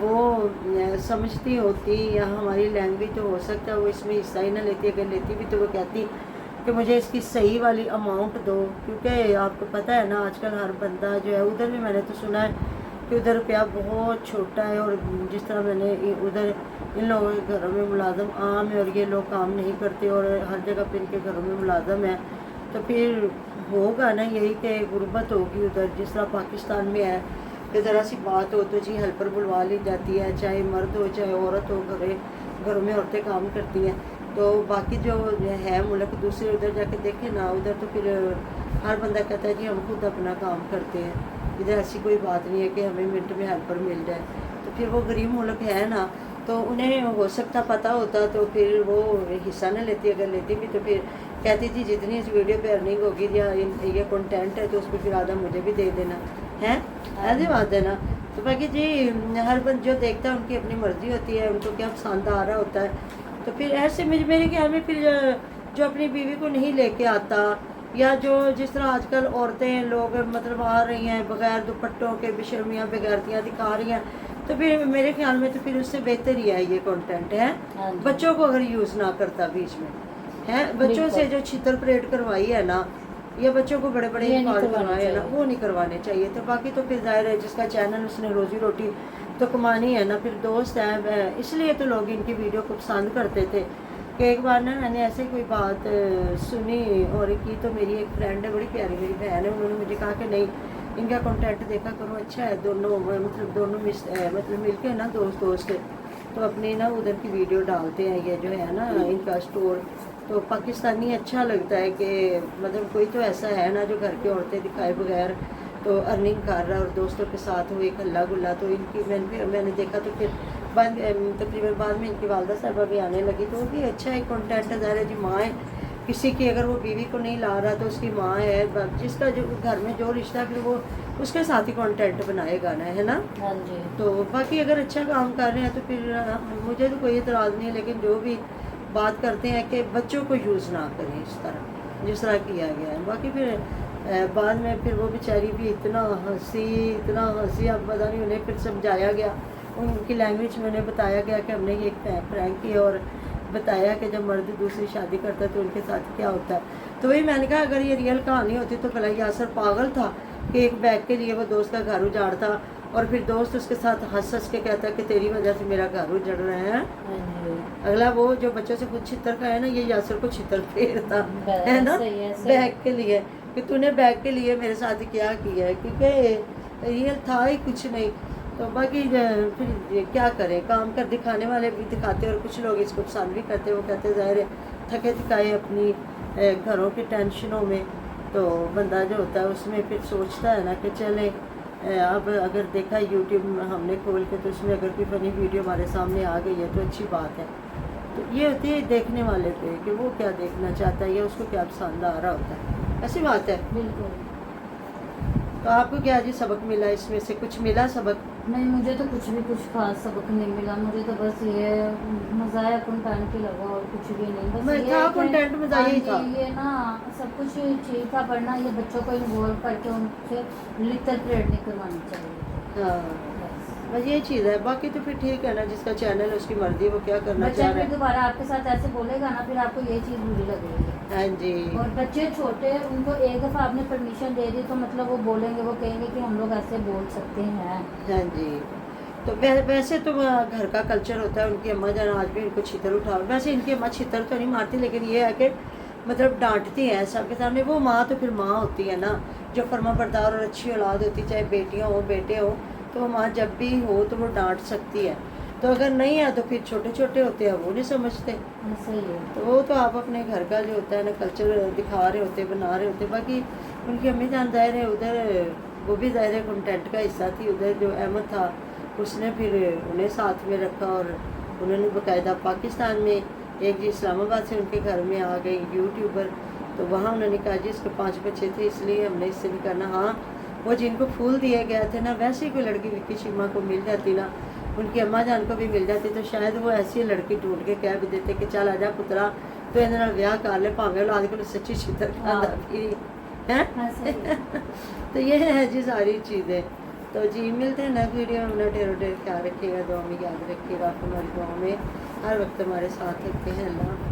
وہ سمجھتی ہوتی یا ہماری لینگویج تو ہو سکتا ہے وہ اس میں حصہ ہی نہ لیتی، اگر لیتی بھی تو وہ کہتی کہ مجھے اس کی صحیح والی اماؤنٹ دو، کیونکہ آپ کو پتہ ہے نا آج کل ہر بندہ جو ہے، ادھر بھی میں نے تو سنا ہے کہ ادھر روپیہ بہت چھوٹا ہے، اور جس طرح میں نے ادھر ان لوگوں کے گھروں میں ملازم عام ہے اور یہ لوگ کام نہیں کرتے اور ہر جگہ پہ ان کے گھروں میں ملازم ہے، تو پھر ہوگا نا یہی کہ غربت ہوگی ادھر، جس طرح پاکستان میں ہے کہ ذرا سی بات ہو تو جی ہیلپر بلوا لی جاتی ہے، چاہے مرد ہو چاہے عورت ہو، گھروں میں عورتیں کام کرتی ہیں، تو باقی جو ہے ملک دوسرے ادھر جا کے دیکھیں نا، ادھر تو پھر ہر بندہ کہتا ہے جی ہم خود اپنا کام کرتے ہیں، ادھر ایسی کوئی بات نہیں ہے کہ ہمیں منٹ میں ہیلپر مل جائے، تو پھر وہ غریب ملک ہے نا، تو انہیں ہو سکتا پتہ ہوتا تو پھر وہ حصہ نہ لیتی، اگر لیتی بھی تو پھر کہتی تھی جتنی اس ویڈیو پہ ارننگ ہوگی یا یہ کنٹینٹ ہے تو اس پہ پھر آدھا مجھے بھی دے دینا ہے، ایسی بات ہے نا۔ تو باقی جی ہر بند جو دیکھتا ہے ان کی اپنی مرضی ہوتی ہے، ان کو کیا پسند آ رہا ہوتا ہے، تو پھر ایسے میرے خیال میں پھر جو اپنی بیوی کو نہیں لے کے آتا، یا جو جس طرح آج کل عورتیں لوگ مطلب آ رہی ہیں بغیر دوپٹوں کے، بشرمیاں بغیرتیاں دکھا رہی ہیں، تو پھر میرے خیال میں تو پھر اس سے بہتر ہی ہے یہ کنٹینٹ ہے، بچوں کو اگر یوز نہ کرتا بیچ میں ہے، بچوں سے جو چھتر پریڈ کروائی ہے نا، یا بچوں کو بڑے بڑے کارڈ بنوائے ہیں نا، وہ نہیں کروانے چاہیے، تو باقی تو پھر ظاہر ہے جس کا چینل اس نے روزی روٹی تو کمانی ہے نا، پھر دوست ہے، اس لیے تو لوگ ان کی ویڈیو کو پسند کرتے تھے، کہ ایک بار نا میں نے ایسے کوئی بات سنی اور کی، تو میری ایک فرینڈ ہے بڑی پیاری میری بہن ہے، انہوں نے مجھے کہا کہ نہیں ان کا کنٹینٹ دیکھا کرو اچھا ہے، دونوں مطلب مل کے نا دوست تو اپنی نا ادھر کی ویڈیو ڈالتے ہیں، یہ جو ہے نا ان کا اسٹور، تو پاکستانی اچھا لگتا ہے کہ مطلب کوئی تو ایسا ہے نا جو گھر کی عورتیں دکھائے بغیر تو ارننگ کر رہا ہے، اور دوستوں کے ساتھ وہ ایک ہلا گلا، تو ان کی میں نے دیکھا تو پھر تقریباً بعد میں ان کی والدہ صاحبہ بھی آنے لگی، تو وہ بھی اچھا ایک کنٹینٹ ہے، ظاہر ہے جی ماں ہے کسی کی، اگر وہ بیوی کو نہیں لا رہا تو اس کی ماں ہے، جس کا جو گھر میں جو رشتہ ہے پھر وہ اس کے ساتھ ہی کنٹینٹ بنائے گا نا، ہے نا۔ ہاں جی، تو باقی اگر اچھا کام کر رہے ہیں تو پھر مجھے تو کوئی اعتراض نہیں ہے، لیکن جو بھی بات کرتے ہیں کہ بچوں کو یوز نہ کریں اس طرح جس طرح کیا گیا ہے، باقی پھر بعد میں پھر وہ بیچاری بھی اتنا ہنسی، اب پتہ نہیں انہیں پھر سمجھایا گیا، ان کی لینگویج میں انہیں بتایا گیا کہ ہم نے یہ ایک پرینک کیا، اور بتایا کہ جب مرد دوسری شادی کرتا ہے تو ان کے ساتھ کیا ہوتا ہے، تو وہی میں نے کہا اگر یہ ریئل کہانی ہوتی تو بھلا یاسر پاگل تھا کہ ایک بیگ کے لیے وہ دوست کا گھر اجاڑتا، اور پھر دوست اس کے ساتھ ہنس کے کہتا ہے کہ تیری وجہ سے میرا گھر اجڑ رہا ہے، اگلا وہ جو بچوں سے خود چھتر کا ہے نا، یہ یاسر کو چھتر پھیرتا ہے نا بیگ کے لیے، کہ تو نے بیگ کے لیے میرے ساتھ کیا ہے، کیونکہ ریئل تھا ہی کچھ نہیں، تو باقی پھر کیا کریں، کام کر دکھانے والے بھی دکھاتے، اور کچھ لوگ اس کو پسند بھی کرتے، وہ کہتے ظاہر ہے تھکے تھکائے اپنی گھروں کی ٹینشنوں میں، تو بندہ جو ہوتا ہے اس میں پھر سوچتا ہے نا کہ چلے اب اگر دیکھا یوٹیوب ہم نے کھول کے تو اس میں اگر کوئی فنی ویڈیو ہمارے سامنے آ گئی ہے تو اچھی بات ہے، تو یہ ہوتی ہے دیکھنے والے پہ کہ وہ کیا دیکھنا چاہتا ہے یا اس کو کیا پسند آ رہا ہوتا ہے، ایسی بات ہے۔ بالکل۔ تو آپ کو کیا جی سبق ملا اس میں سے، کچھ ملا سبق؟ نہیں، مجھے تو کچھ خاص سبق نہیں ملا، مجھے تو بس یہ مزاح کنٹینٹ ہی لگا اور کچھ بھی نہیں، بس یہ تھا کنٹینٹ مزاح ہی تھا، یہ نا سب کچھ ٹھیک تھا، پڑھنا یہ بچوں کو انوالو کر کے ان سے لٹل پریڈ نہیں کروانی چاہیے، ہاں بس یہ چیز ہے، باقی تو پھر ٹھیک ہے نا، جس کا چینل ہے اس کی مرضی ہے وہ کیا کرنا بچہ چاہ رہا پھر ہے، دوبارہ آپ کے ساتھ ایسے بولے گا نا، پھر آپ کو یہ چیز بری لگے گی، ہاں جی، اور بچے چھوٹے ان کو ایک دفعہ آپ نے پرمیشن دے دی تو مطلب وہ بولیں گے، وہ کہیں گے کہ ہم لوگ ایسے بول سکتے ہیں، ہاں جی۔ تو ویسے تو گھر کا کلچر ہوتا ہے، ان کی اماں جان آج بھی ان کو چھتر اٹھا، ویسے ان کی اماں چھتر تو نہیں مارتی، لیکن یہ ہے کہ مطلب ڈانٹتی ہیں سب کے سامنے، وہ ماں تو پھر ماں ہوتی ہے نا، جو فرما بردار اور اچھی اولاد ہوتی، چاہے بیٹیاں ہوں بیٹے ہوں، تو وہ ماں جب بھی ہو تو وہ ڈانٹ سکتی ہے، تو اگر نہیں ہے تو پھر چھوٹے چھوٹے ہوتے ہیں وہ نہیں سمجھتے، صحیح ہے، تو وہ تو آپ اپنے گھر کا جو ہوتا ہے نا کلچر دکھا رہے ہوتے، بنا رہے ہوتے، باقی ان کی امی جان ظاہر ہے ادھر وہ بھی ظاہر ہے کنٹینٹ کا حصہ تھی، ادھر جو احمد تھا اس نے پھر انہیں ساتھ میں رکھا، اور انہوں نے باقاعدہ پاکستان میں ایک جی اسلام آباد سے ان کے گھر میں آ گئی یوٹیوبر، تو وہاں انہوں نے کہا جی اس کے 5 بچے تھے اس لیے ہم نے اس سے بھی کرنا، ہاں وہ جن کو پھول دیے گئے تھے نا ویسے ہی کوئی لڑکی وکی شیما کو مل جاتی نا، ان کی اماں جان کو بھی مل جاتی، تو شاید وہ ایسی لڑکی ڈھونڈ کے کہہ بھی دیتے کہ چل آ جا پترا تو یہ ویاہ کر لے، پاویں اولاد کو سچی چھتر کھانا پھری ہے، تو یہ ہے جی ساری چیزیں، تو جی ملتے ہیں نیکسٹ ویڈیو میں. اپنا ڈھیر خیال رکھیے گا, دعا میں یاد رکھیے گا. آپ ہماری دعا میں ہر وقت ہمارے ساتھ رکھتے ہیں. اللہ